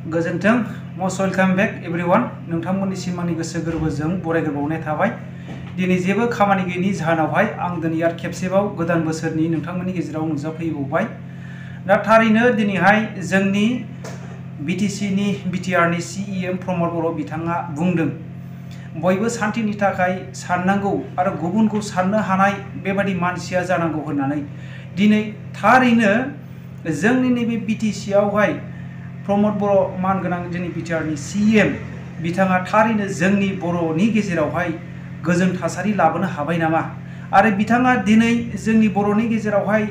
गोजोन्थों must welcome बेक एभरिवान नोंथांमोननिसिम आंनि गोसो गोरबोजों बरायग्रोबावनाय थाबाय। दिनै जेबो खामानि गैयैनि जाहोनावहाय आं दिनै आरो खेबसेबाव गोदान बोसोरनि नोंथांमोननि गेजेराव नुजाफैबावबाय। दा थारैनो दिनैहाय जोंनि बिटिसिनि बिटिआरनि सिइएम प्रमद बर' बिथाङा बुंदों बयबो शान्तिनि थाखाय साननांगौ आरो गुबुनखौ साननो हानाय बेबादि मानसिया जानांगौ होननानै दिनै थारैनो जोंनि नैबे बिटिसिआवहाय प्रमद बर' मानगोनां जोंनि बिटिआरनि सिएम बिथाङा थारैनो जोंनि बर'नि गेजेरावहाय गोजोन थासारि लाबोनो हाबाय नामा आरो बिथाङा दिनै जोंनि बर'नि गेजेरावहाय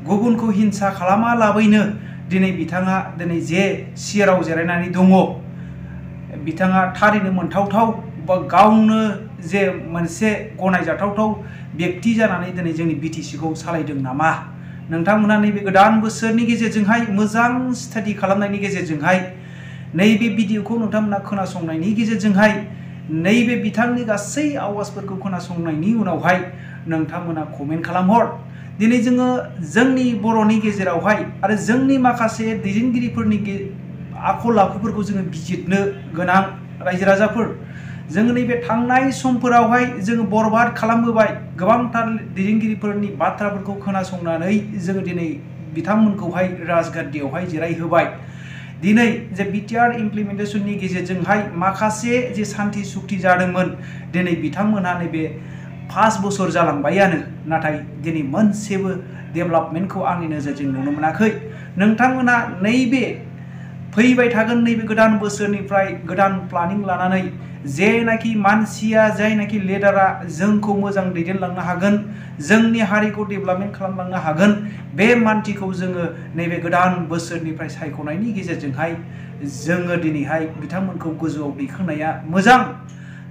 गुबुनखौ हिंसा खालामालाबैनो दिनै बिथाङा दिनै जे सियाराव जिरायनानै दङ बिथाङा थारैनो मोनथावथाव बा गावनो जे मोनसे गनायजाथावथाव बेक्ति जानानै दिनै जोंनि बिटिसिखौ सालायदों नामा। नोंथांमोना नैबे गोदान बोसोरनि गेजेरजोंहाय मोजां स्टाडि खालामनायनि गेजेरजोंहाय नैबे भिडिअखौ नोंथांमोना खोनासंनायनि गेजेरजोंहाय नैबे बिथांनि गासै आवाजफोरखौ खोनासंनायनि उनावहाय नोंथांमोना कमेन्ट खालामहर। दिनै जोङो जोंनि बर'नि गेजेरावहाय आरो जोंनि माखासे दैदेनगिरिफोरनि आखल आखुफोरखौ जोङो बिजिरनो गोनां रायजो राजाफोर जोङो नैबे थांनाय समफोरावहाय जोङो बरबाद खालामबोबाय गोबांथार दैदेनगिरिफोरनि बाथ्राफोरखौ खोनासंनानै जोङो दिनै बिथांमोनखौहाय राजगाद्दियावहाय जिरायहोबाय। दिनै जे बिटिआर इमप्लिमेन्टेसननि गेजेरजोंहाय माखासे जे सान्थि सुक्ति जादोंमोन दिनै बिथांमोनहा नैबे 5 बोसोर जालांबायानो नाथाय दिनै मोनसेबो डेभेलपमेन्टखौ आंनि नोजोरजों नुनो मोनाखै। नोंथांमोना नैबे फैबाय थागोन नैबे गोदान बोसोरनिफ्राय गोदान प्लानिं लानानै जेनाखि मानसिया जायनाखि लिडारा जोंखौ मोजां दैदेनलांनो हागोन जोंनि हारिखौ डेभेलपमेन्ट खालामलांनो हागोन बे मानसिखौ जोङो नैबे गोदान बोसोरनिफ्राय सायख'नायनि गेजेरजोंहाय जोङो दिनैहाय बिथांमोनखौ गोजौआव दैखांनाया मोजां।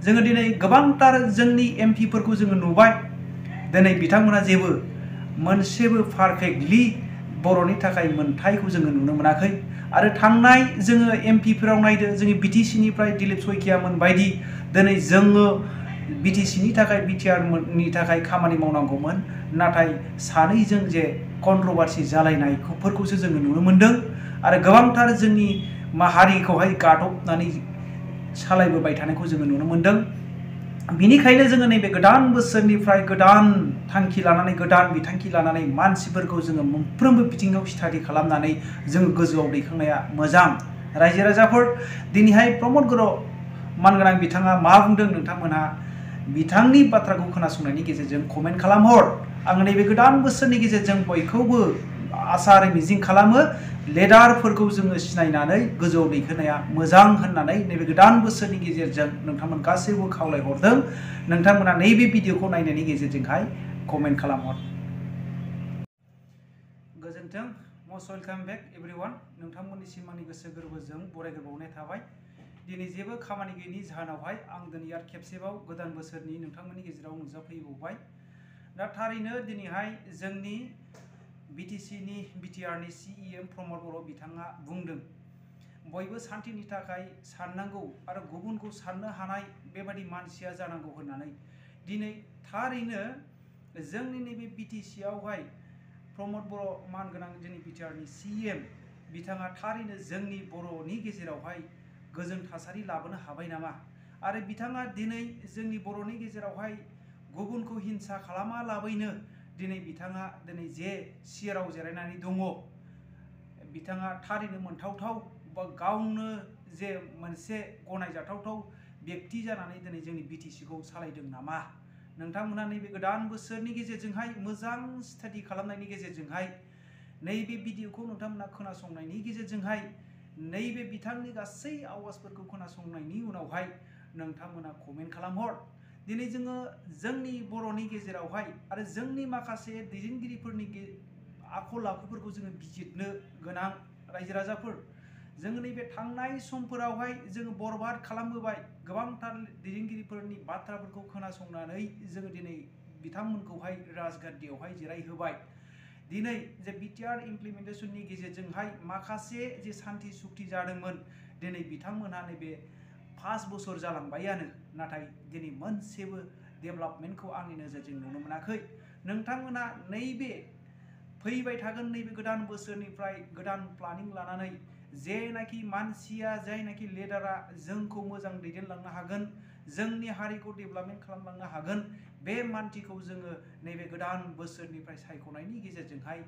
जोङो दिनै गोबांथार जोंनि एमपिफोरखौ जोङो नुबाय दिनै बिथांमोना जेबो मोनसेबो पारफेक्टलि बर'नि थाखाय मोनथायखौ जोङो नुनो मोनाखै आरो थांनाय जोङो एमपिफोराव नायदो जोंनि बिटिसिनिफ्राय दिलीप सयकियामोन बायदि दिनै जोङो बिटिसिनि थाखाय बिटिआरनि थाखाय खामानि मावनांगौमोन नाथाय सानैजों जे कन्ट्रभारसि जालायनायफोरखौसो जोङो नुनो मोन्दों आरो गोबांथार जोंनि हारिखौहाय गादबनानै सालायबोबाय थानायखौ जोङो नुनो मोन्दों। बिनिखायनो जोङो नैबे गोदान बोसोरनिफ्राय गोदान थांखि लानानै गोदान बिथांखि लानानै मानसिफोरखौ जोङो मोनफ्रोमबो बिथिङाव स्टाडि खालामनानै जोङो गोजौआव दैखांनाया मोजां। रायजो राजाफोर दिनैहाय प्रमद बर' मानगोनां बिथाङा मा बुंदों नोंथांमोनहा बिथांनि बाथ्राखौ खोनासंनायनि गेजेरजों कमेन्ट खालामहर। आङो नैबे गोदान बोसोरनि गेजेरजों बयखौबो आसा आरो मिजिं खालामो लिडारफोरखौ जोङो सिनायनानै गोजौआव दैखोनाया मोजां होननानै नैबे गोदान बोसोरनि गेजेरजों नोंथांमोन गासैबो खावलायहरदों। नोंथांमोना नैबे भिडिअखौ नायनायनि गेजेरजोंहाय कमेन्ट खालामहर। गोजोन्थों मस्ट वेलकाम बेक एभरिवान नोंथांमोननिसिम आंनि गोसो गोरबोजों बरायग्रोबावनाय थाबाय। दिनै जेबो खामानि गैयैनि जाहोनावहाय आं दिनै आरो खेबसेबाव गोदान बोसोरनि नोंथांमोननि गेजेराव नुजाफैबावबाय। दा थारैनो दिनैहाय जोंनि बिटिसिनि बिटिआरनि सिइएम प्रमद बर' बिथाङा बुंदों बयबो शान्तिनि थाखाय साननांगौ आरो गुबुनखौ साननो हानाय बेबादि मानसिया जानांगौ होननानै दिनै थारैनो जोंनि नैबे बिटिसिआवहाय प्रमद बर' मानगोनां जोंनि बिटिआरनि सिएम बिथाङा थारैनो जोंनि बर'नि गेजेरावहाय गोजोन थासारि लाबोनो हाबाय नामा आरो बिथाङा दिनै जोंनि बर'नि गेजेरावहाय गुबुनखौ हिंसा खालामालाबैनो दिनै बिथाङा दिनै जे सियाराव जिरायनानै दङ बिथाङा थारैनो मोनथावथाव बा गावनो जे मोनसे गनायजाथावथाव बेक्ति जानानै दिनै जोंनि बिटिसिखौ सालायदों नामा। नोंथांमोना नैबे गोदान बोसोरनि गेजेरजोंहाय मोजां स्टाडि खालामनायनि गेजेरजोंहाय नैबे भिडिअखौ नोंथांमोना खोनासंनायनि गेजेरजोंहाय नैबे बिथांनि गासै आवाजफोरखौ खोनासंनायनि उनावहाय नोंथांमोना कमेन्ट खालामहर। दिनै जोङो जोंनि बर'नि गेजेरावहाय आरो जोंनि माखासे दैदेनगिरिफोरनि आखल आखुफोरखौ जोङो बिजिरनो गोनां रायजो राजाफोर जोङो नैबे थांनाय समफोरावहाय जोङो बरबाद खालामबोबाय गोबांथार दैदेनगिरिफोरनि बाथ्राफोरखौ खोनासंनानै जोङो दिनै बिथांमोनखौहाय राजगाद्दियावहाय जिरायहोबाय। दिनै जे बिटिआर इमप्लिमेन्टेसननि गेजेरजोंहाय माखासे जे सान्थि सुक्ति जादोंमोन दिनै बिथांमोनहा नैबे 5 बोसोर जालांबायानो नाथाय दिनै मोनसेबो डेभेलपमेन्टखौ आंनि नोजोरजों नुनो मोनाखै। नोंथांमोना नैबे फैबाय थागोन नैबे गोदान बोसोरनिफ्राय गोदान प्लानिं लानानै जेनाखि मानसिया जायनाखि लिडारा जोंखौ मोजां दैदेनलांनो हागोन जोंनि हारिखौ डेभेलपमेन्ट खालामलांनो हागोन बे मानसिखौ जोङो नैबे गोदान बोसोरनिफ्राय सायख'नायनि गेजेरजोंहाय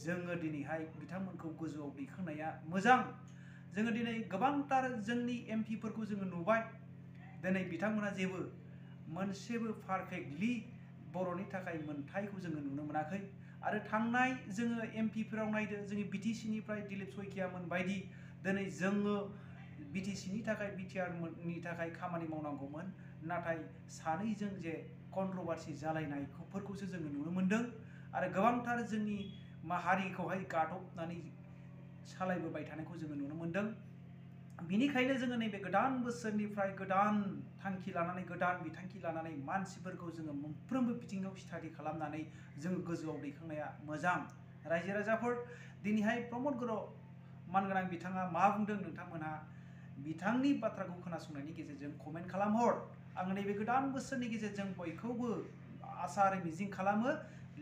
जोङो दिनैहाय बिथांमोनखौ गोजौआव दैखांनाया मोजां। जोङो दिनै गोबांथार जोंनि एमपिफोरखौ जोङो नुबाय दिनै बिथांमोना जेबो मोनसेबो पारफेक्टलि बर'नि थाखाय मोनथायखौ जोङो नुनो मोनाखै आरो थांनाय जोङो एमपिफोराव नायदो जोंनि बिटिसिनिफ्राय दिलीप शइकियामोन बायदि दिनै जोङो बिटिसिनि थाखाय बिटिआरनि थाखाय खामानि मावनांगौमोन नाथाय सानैजों जे कन्ट्रभार्सि जालायनायफोरखौसो जोङो नुनो मोन्दों आरो गोबांथार जोंनि हारिखौहाय गादबनानै सालायबोबाय थानायखौ जोङो नुनो मोन्दों। बिनिखायनो जोङो नैबे गोदान बोसोरनिफ्राय गोदान थांखि लानानै गोदान बिथांखि लानानै मानसिफोरखौ जोङो मोनफ्रोमबो बिथिङाव स्टाडि खालामनानै जोङो गोजौआव दैखांनाया मोजां। रायजो राजाफोर दिनैहाय प्रमद बर' मानगोनां बिथाङा मा बुंदों नोंथांमोनहा बिथांनि बाथ्राखौ खोनासंनायनि गेजेरजों कमेन्ट खालामहर। आङो नैबे गोदान बोसोरनि गेजेरजों बयखौबो आसा आरो मिजिं खालामो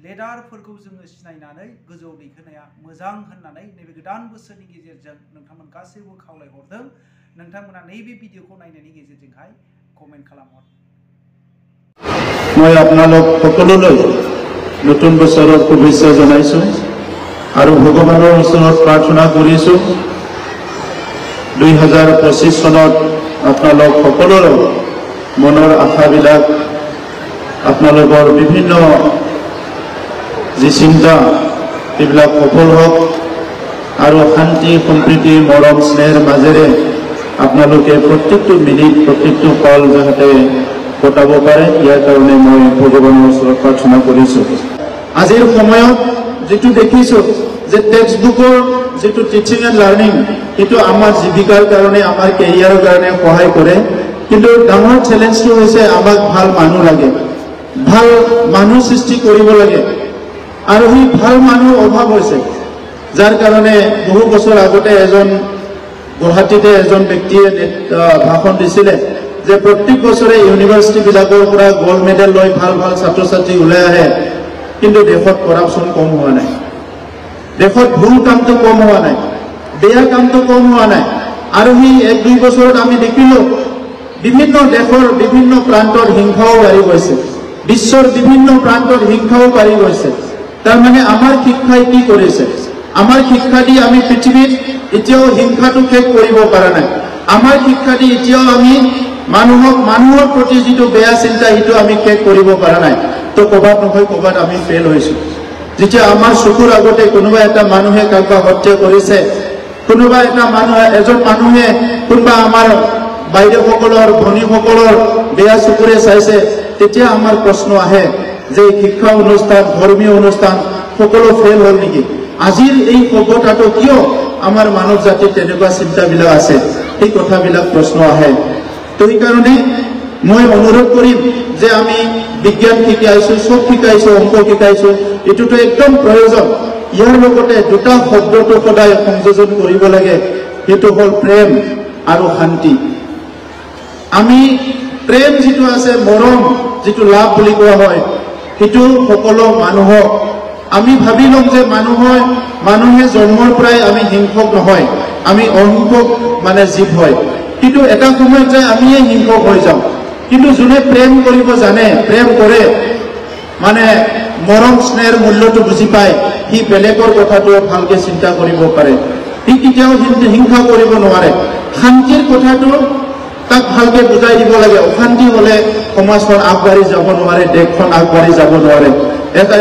लिडारफोरखौ जोङो सिनायनानै गोजौआव दैखांनाया मोजां होननानै नैबे गोदान बोसोरनि गेजेरजों नोंथांमोन गासैबो खावलायहरदों। नोंथांमोना नैबे भिडिअखौ नायनायनि गेजेरजोंहाय कमेन्ट खालामहर। मैं आपनालोक सकलोলৈ नतुन बछৰৰ शुभेच्छा जनाइছো আৰু ভগৱানৰ ওচৰত প্ৰাৰ্থনা কৰিছো 2025 চনত আপোনালোক সকলোৰে মনৰ আশাবিলাক আপোনালোকৰ বিভিন্ন যি চিন্তা এইবিলাক সফল হওক আৰু শান্তি সম্প্ৰীতি মৰম স্নেহৰ মাজেৰে আপোনালোকে প্ৰত্যেকটো মিনিট প্ৰত্যেকটো পল যাতে কটাব পাৰে ইয়াৰ কাৰণে মই ভগৱানৰ ওচৰত প্ৰাৰ্থনা কৰিছো। আজিৰ সময়ত যেটো দেখিছো যে টেক্সট বুকৰ যেটো টিচিং এণ্ড লাৰ্নিং এটো আমাৰ জীৱিকাৰ কাৰণে আমাৰ কেৰিয়াৰৰ কাৰণে সহায় কৰে কিন্তু ডাঙৰ চ্যালেঞ্জটো হৈছে আমাক ভাল মানুহ লাগে ভাল মানুহ সৃষ্টি কৰিব লাগে আৰু এই ভাল মানুহ অভাৱ হৈছে যাৰ কাৰণে বহু বছৰ আগতে এজন গুৱাহাটীতে এজন ব্যক্তিয়ে ভাষণ দিছিলে যে প্ৰত্যেক বছৰে ইউনিভাৰ্সিটি বিলাকৰ পৰা গোল্ড মেডেল লৈ ভাল ভাল ছাত্ৰ ছাত্ৰী ওলাই আহে কিন্তু দেশত কৰাপশন কম হোৱা নাই দেশত ভুল কামটো কম হোৱা নাই বেয়া কামটো কম হোৱা নাই আৰু এই 1-2 বছৰত আমি দেখিলো বিভিন্ন দেশৰ বিভিন্ন প্ৰান্তৰ হিংসাও বাঢ়ি গৈছে বিশ্বৰ বিভিন্ন প্ৰান্তৰ হিংসাও বাঢ়ি গৈছে তাৰ মানে আমাৰ শিক্ষাই কি কৰিছে আমাৰ শিক্ষা দি আমি পৃথিৱীত এতিয়াও হিংসাটো শেষ কৰিব পৰা নাই আমাৰ শিক্ষা দি এতিয়াও আমি মানুহৰ প্ৰতি যিটো বেয়া চিন্তা হিটো আমি শেষ কৰিব পৰা নাই তো কবাত নহয় কবাত আমি ফেল হৈছো যেতিয়া আমাৰ চকুৰ আগতে কোনোবা এটা মানুহে কাকবা হত্যা কৰিছে কোনোবা এটা এজন মানুহে কোনোবা আমাৰ বাইদেউসকলৰ ভনীসকলৰ বেয়া চকুৰে চাইছে তেতিয়া আমাৰ প্ৰশ্ন আহে যে শিক্ষা অনুষ্ঠান ধৰ্মীয় অনুষ্ঠান সকলো ফেল হ'ল নেকি আজিৰ এই সভ্যতাটো কিয় আমাৰ মানৱ জাতিৰ তেনেকুৱা চিন্তাবিলাক আছে এই কথাবিলাক প্ৰশ্ন আহে তো এই কাৰণে মই অনুৰোধ কৰিম যে আমি বিজ্ঞান শিকাইছো সব শিকাইছো অংক শিকাইছো এটোটো একদম প্ৰয়োজন ইয়াৰ লগতে দুটা শব্দটো সদায় সংযোজন কৰিব লাগে এটো হল প্ৰেম আৰু শান্তি আমি প্ৰেম যেটো আছে মৰম যেটো লাভ বুলি কোৱা হয় এটো সকলো মানুহক আমি ভাবি লম যে মানুহে জন্মৰ পৰাই আমি হিংসক নহয় আমি অহিংসক মানে জীৱ হয় কিন্তু এটা সময়ত যায় আমি হিংসক হৈ যাওঁ কিন্তু যোনে প্ৰেম কৰিব জানে প্ৰেম কৰে মানে মৰম স্নেহৰ মূল্যটো বুজি পায় হি বেলেগৰ কথাটো ভালকে চিন্তা কৰিব পাৰে হি কেতিয়াও হিংসা কৰিব নোৱাৰে শান্তিৰ কথাটো তাক ভালকে বুজাই দিব লাগে অশান্তি হলে সমাজখন আগবাঢ়ি যাব নোৱাৰে দেশখন আগবাঢ়ি যাব নোৱাৰে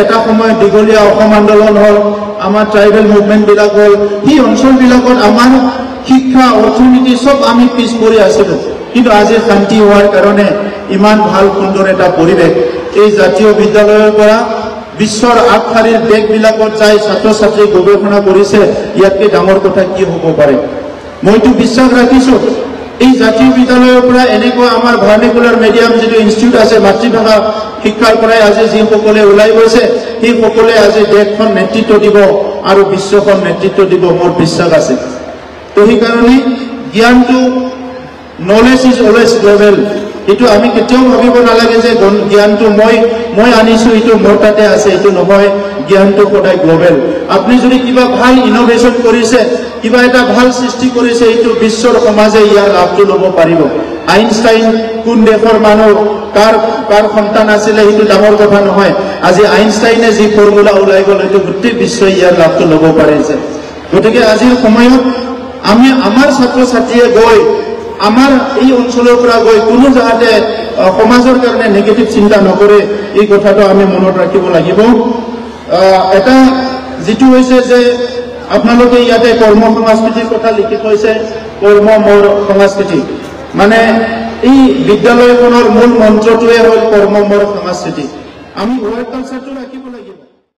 এটা সময় দীঘলীয়া অসম আন্দোলন হল আমাৰ ট্ৰাইবেল মুভমেন্ট বিলাক হল এই অঞ্চলবিলাকত আমাৰ শিক্ষা অৰ্থনীতি সব আমি পিছ পৰি আছিলো কিন্তু আজি শান্তি হোৱাৰ কাৰণে ইমান ভাল সুন্দৰ এটা পৰিৱেশ এই জাতীয় বিদ্যালয়ৰ পৰা বিশ্বৰ আগশাৰীৰ দেশবিলাকত যাই ছাত্ৰ ছাত্ৰী গৱেষণা কৰিছে ইয়াতকৈ ডাঙৰ কথা কি হ'ব পাৰে মইতো বিশ্বাস ৰাখিছো এই জাতীয় বিদ্যালয়ৰ পৰা এনেকুৱা আমাৰ ভাৰ্নিকুলাৰ মিডিয়াম যেটো ইনষ্টিটিউট আছে মাতৃভাষা শিক্ষাৰ পৰাই আজি যি সকলে ওলাই গৈছে সেই সকলে আজি দেশখন নেতৃত্ব দিব আৰু বিশ্বখন নেতৃত্ব দিব মোৰ বিশ্বাস আছে তো এই কাৰণে জ্ঞানটো knowledge is always level এটো আমি কেতিয়াও ভাবিব নালাগে যে জ্ঞানটো মই আনিছো এটো মোৰ তাতে আছে এটো নহয় বিজ্ঞানটো সদায় গ্লোবেল আপুনি যদি কিবা ভাল ইনোভেশন কৰিছে কিবা এটা ভাল সৃষ্টি কৰিছে এইটো বিশ্বৰ সমাজে ইয়াৰ লাভটো ল'ব পাৰিব আইনষ্টাইন কোন দেশৰ মানুহ কাৰ সন্তান আছিলে সেইটো ডাঙৰ কথা নহয় আজি আইনষ্টাইনে যি ফৰ্মুলা ওলাই গ'ল এইটো গোটেই বিশ্বই ইয়াৰ লাভটো ল'ব পাৰিছে গতিকে আজিৰ সময়ত আমি আমাৰ ছাত্ৰ ছাত্ৰীয়ে গৈ আমাৰ এই অঞ্চলৰ পৰা গৈ কোনো যাতে সমাজৰ কাৰণে নেগেটিভ চিন্তা নকৰে এই কথাটো আমি মনত ৰাখিব লাগিব এটা যেটো হৈছে যে আপোনালোকে ইয়াতে কৰ্ম সংস্কৃতিৰ কথা লিখি থৈছে কৰ্ম মোৰ সংস্কৃতি মানে এই বিদ্যালয়খনৰ মূল মন্ত্ৰটোৱে হ'ল কৰ্ম মোৰ সংস্কৃতি আমি ৱৰ্ক কালচাৰটো ৰাখিব লাগিব